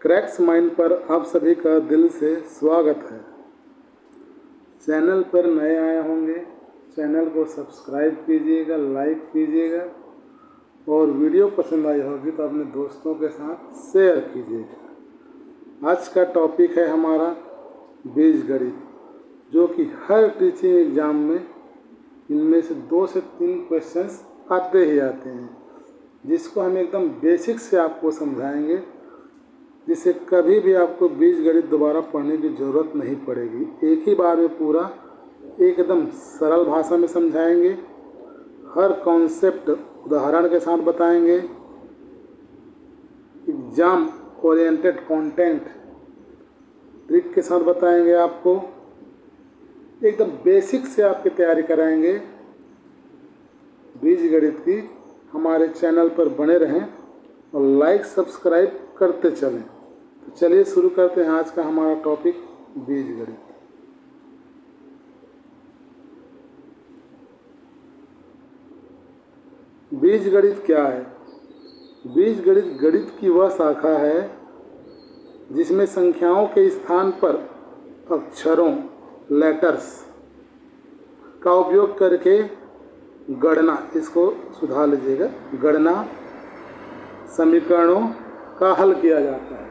Cracks mind पर आप सभी का दिल से स्वागत है। चैनल पर नए आए होंगे, चैनल को सब्सक्राइब कीजिएगा, लाइक कीजिएगा और वीडियो पसंद आई होगी तो अपने दोस्तों के साथ शेयर कीजिएगा। आज का टॉपिक है हमारा बीजगणित, जो कि हर टीचिंग एग्ज़ाम में इनमें से 2 से 3 क्वेश्चंस आते ही आते हैं, जिसको हम एकदम बेसिक से आपको समझाएंगे, जिससे कभी भी आपको बीजगणित दोबारा पढ़ने की ज़रूरत नहीं पड़ेगी। एक ही बार में पूरा एकदम सरल भाषा में समझाएंगे, हर कॉन्सेप्ट उदाहरण के साथ बताएंगे, एग्ज़ाम ओरिएंटेड कंटेंट ट्रिक के साथ बताएंगे, आपको एकदम बेसिक से आपकी तैयारी कराएंगे बीजगणित की। हमारे चैनल पर बने रहें और लाइक सब्सक्राइब करते चलें। तो चलिए शुरू करते हैं आज का हमारा टॉपिक बीजगणित। बीजगणित क्या है? बीजगणित गणित की वह शाखा है जिसमें संख्याओं के स्थान पर अक्षरों लेटर्स का उपयोग करके गणना, इसको सुधार लीजिएगा, गणना समीकरणों का हल किया जाता है।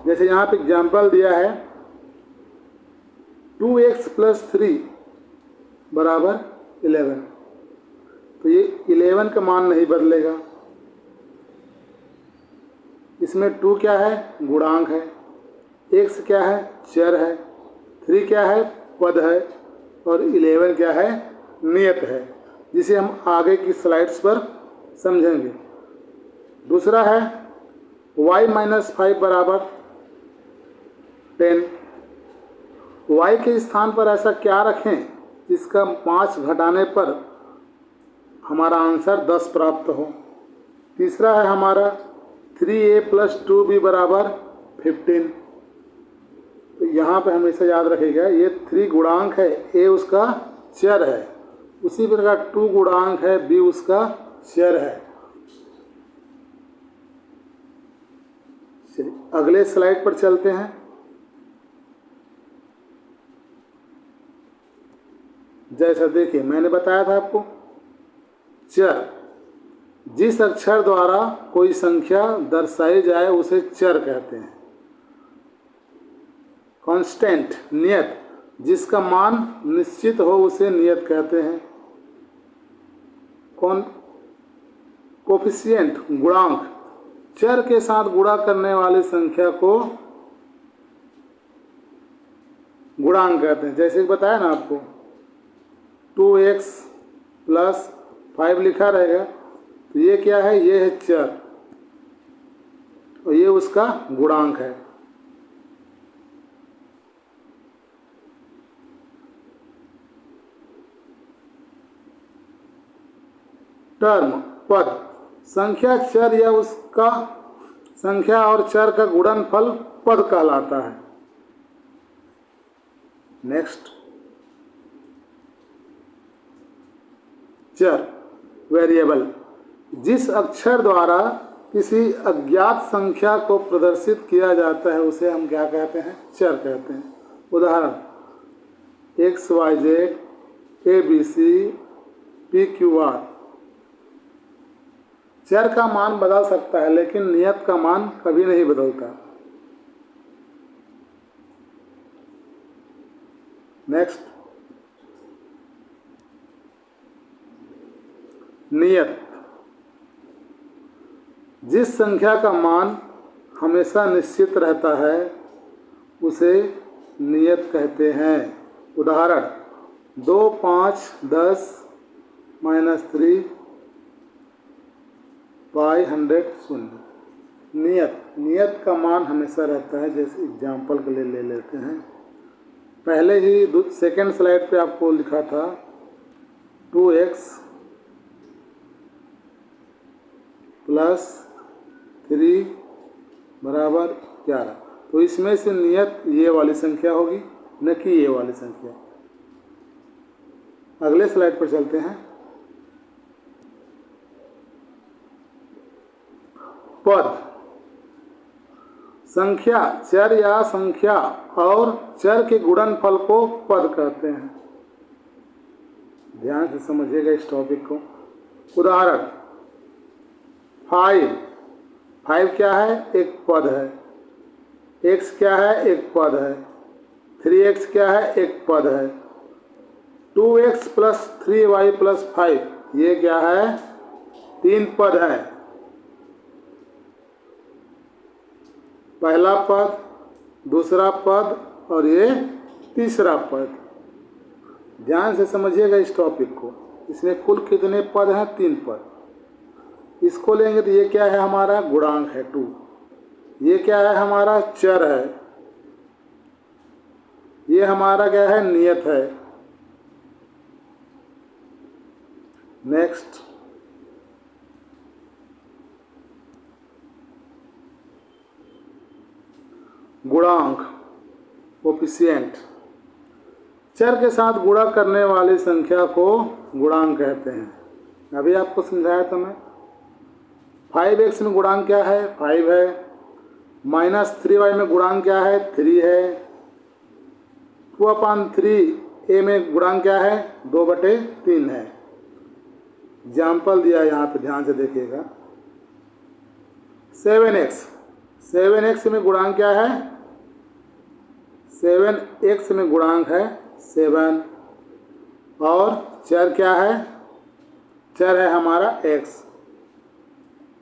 जैसे यहाँ पे एग्जाम्पल दिया है 2x + 3 बराबर 11, तो ये 11 का मान नहीं बदलेगा। इसमें 2 क्या है? गुणांक है, x क्या है? चर है, 3 क्या है? पद है और 11 क्या है? नियत है, जिसे हम आगे की स्लाइड्स पर समझेंगे। दूसरा है y - 5 बराबर 10। y के स्थान पर ऐसा क्या रखें जिसका 5 घटाने पर हमारा आंसर 10 प्राप्त हो। तीसरा है हमारा 3a + 2b बराबर 15। तो यहाँ पे हमेशा याद रखिएगा, ये 3 गुणांक है, a उसका चर है, उसी प्रकार 2 गुणांक है, b उसका चर है। चलिए अगले स्लाइड पर चलते हैं। जैसा देखिए मैंने बताया था आपको, चर, जिस अक्षर द्वारा कोई संख्या दर्शाई जाए उसे चर कहते हैं। कांस्टेंट, नियत, जिसका मान निश्चित हो उसे नियत कहते हैं। कोफिशिएंट, गुणांक, चर के साथ गुणा करने वाली संख्या को गुणांक कहते हैं। जैसे बताया ना आपको 2x + 5 लिखा रहेगा, तो ये क्या है? ये है चर और ये उसका गुणांक है। टर्म, पद, संख्या, चर या उसका संख्या और चर का गुणनफल पद कहलाता है। नेक्स्ट, चर, वेरिएबल, जिस अक्षर द्वारा किसी अज्ञात संख्या को प्रदर्शित किया जाता है उसे हम क्या कहते हैं? चर कहते हैं। उदाहरण x, y, z, a, b, c, p, q, r। चर का मान बदल सकता है लेकिन नियत का मान कभी नहीं बदलता। नेक्स्ट, नियत, जिस संख्या का मान हमेशा निश्चित रहता है उसे नियत कहते हैं। उदाहरण 2, 5, 10 - 3 / 100 शून्य। नियत का मान हमेशा रहता है। जैसे एग्जाम्पल के लिए ले लेते हैं, पहले ही सेकेंड स्लाइड पे आपको लिखा था 2x + 3 बराबर 11, तो इसमें से नियत ये वाली संख्या होगी, न कि ये वाली संख्या। अगले स्लाइड पर चलते हैं। पद, संख्या, चर या संख्या और चर के गुणनफल को पद कहते हैं। ध्यान से समझिएगा इस टॉपिक को। उदाहरण 5 क्या है? एक पद है। x क्या है? एक पद है। 3x क्या है? एक पद है। 2x प्लस 3y प्लस 5 ये क्या है? 3 पद है। पहला पद, दूसरा पद और ये तीसरा पद। ध्यान से समझिएगा इस टॉपिक को। इसमें कुल कितने पद हैं? 3 पद। इसको लेंगे तो ये क्या है? हमारा गुणांक है 2। ये क्या है? हमारा चर है। ये हमारा क्या है? नियत है। नेक्स्ट, गुणांक, कोफिशिएंट। चर के साथ गुणा करने वाली संख्या को गुणांक कहते हैं। अभी आपको समझाया था मैं। 5x में गुणांक क्या है? 5 है। -3y में गुणांक क्या है? 3 है। 2/3a में गुणांक क्या है? 2/3 है। एग्जाम्पल दिया यहाँ पे, ध्यान से देखिएगा। 7x में गुणांक क्या है? 7x में गुणांक है 7 और चर क्या है? चर है हमारा x।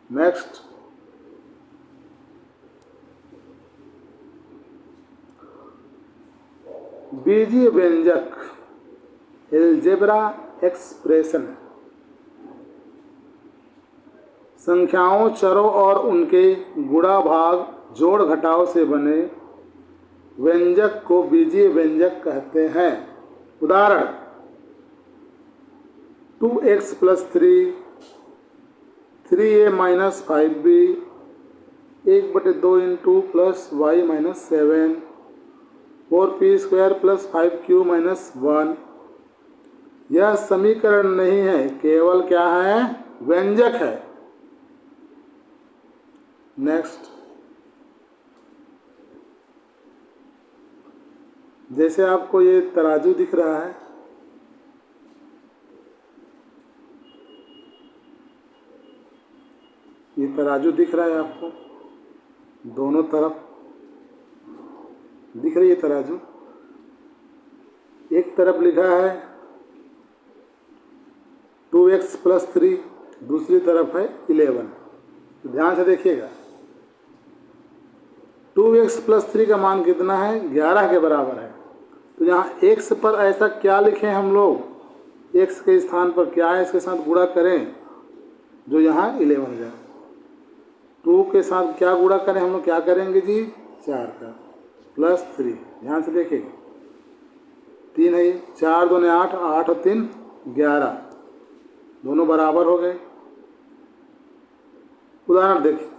नेक्स्ट, बीजीय व्यंजक, एलजेब्रा एक्सप्रेशन। संख्याओं, चरों और उनके गुणा भाग जोड़ घटाव से बने व्यंजक को बीजीय व्यंजक कहते हैं। उदाहरण 2x plus 3, 3a minus 5b, 1/2 into plus y minus 7, 4p square plus 5q minus 1। यह समीकरण नहीं है, केवल क्या है? व्यंजक है। नेक्स्ट, जैसे आपको ये तराजू दिख रहा है, ये तराजू दिख रहा है आपको, दोनों तरफ दिख रही है तराजू। एक तरफ लिखा है 2x प्लस 3, दूसरी तरफ है 11। तो ध्यान से देखिएगा, 2x प्लस 3 का मान कितना है? 11 के बराबर है। तो यहाँ x पर ऐसा क्या लिखें हम लोग? x के स्थान पर क्या है? इसके साथ गुणा करें जो यहाँ 11 जाए। 2 के साथ क्या गुणा करें हम लोग? क्या करेंगे जी? 4 का प्लस 3। ध्यान से देखिएगा, 3 है, 4 2 8, 8 और 3 11, दोनों बराबर हो गए। उदाहरण देखिए,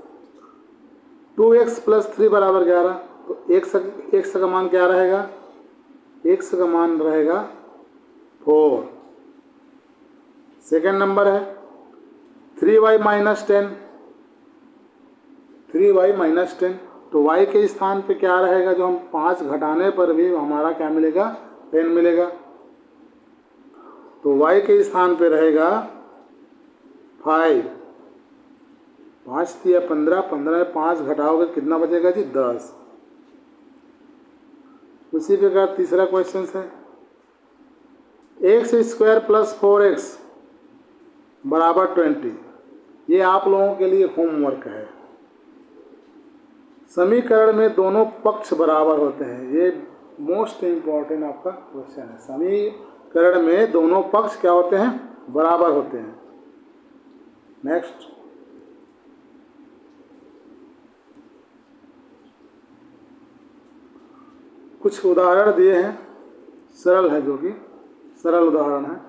2x प्लस 3 बराबर 11। तो x का मान क्या रहेगा? x का मान रहेगा 4। सेकेंड नंबर है 3y माइनस 10, 3y माइनस 10। तो y के स्थान पे क्या रहेगा? जो हम 5 घटाने पर भी हमारा क्या मिलेगा? 10 मिलेगा। तो y के स्थान पे रहेगा 5। 5 दिया 15, 15 में 5 घटाओगे कितना बचेगा जी? 10। उसी प्रकार तीसरा क्वेश्चन है x स्क्वायर प्लस 4x बराबर 20। ये आप लोगों के लिए होमवर्क है। समीकरण में दोनों पक्ष बराबर होते हैं। ये मोस्ट इम्पॉर्टेंट आपका क्वेश्चन है। समीकरण में दोनों पक्ष क्या होते हैं? बराबर होते हैं। नेक्स्ट, कुछ उदाहरण दिए हैं, सरल है, जो कि सरल उदाहरण है।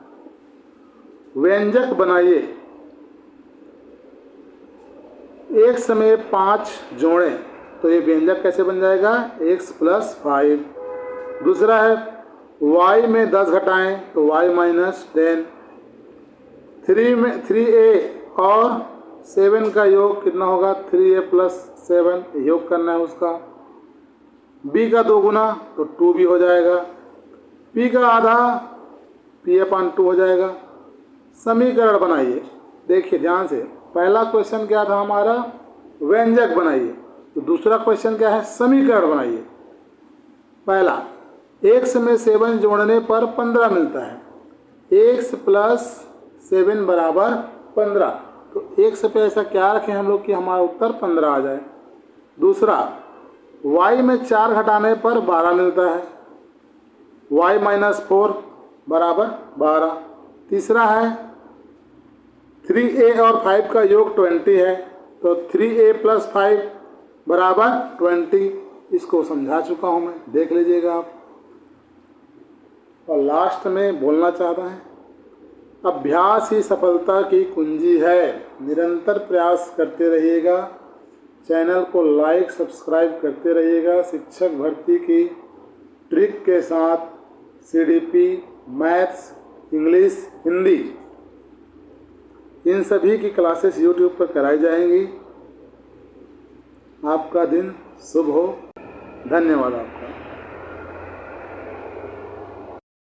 व्यंजक बनाइए। एक समय 5 जोड़ें तो ये व्यंजक कैसे बन जाएगा? x plus 5। दूसरा है y में 10 घटाएं तो y माइनस 10। 3a और 7 का योग कितना होगा 3a प्लस 7, योग करना है उसका। b का 2 गुना तो 2b हो जाएगा। p का आधा p/2 हो जाएगा। समीकरण बनाइए। देखिए ध्यान से, पहला क्वेश्चन क्या था हमारा, व्यंजक बनाइए। तो दूसरा क्वेश्चन क्या है, समीकरण बनाइए। पहला, x में 7 जोड़ने पर 15 मिलता है। x प्लस 7 बराबर 15। तो x पे ऐसा क्या रखें हम लोग कि हमारा उत्तर 15 आ जाए। दूसरा, y में 4 घटाने पर 12 मिलता है। y माइनस 4 बराबर 12। तीसरा है 3a और 5 का योग 20 है। तो 3a प्लस 5 बराबर 20। इसको समझा चुका हूँ मैं, देख लीजिएगा आप। और लास्ट में बोलना चाहता है, अभ्यास ही सफलता की कुंजी है। निरंतर प्रयास करते रहिएगा। चैनल को लाइक सब्सक्राइब करते रहिएगा। शिक्षक भर्ती की ट्रिक के साथ CDP, मैथ्स, इंग्लिश, हिंदी, इन सभी की क्लासेस YouTube पर कराई जाएंगी। आपका दिन शुभ हो। धन्यवाद आपका।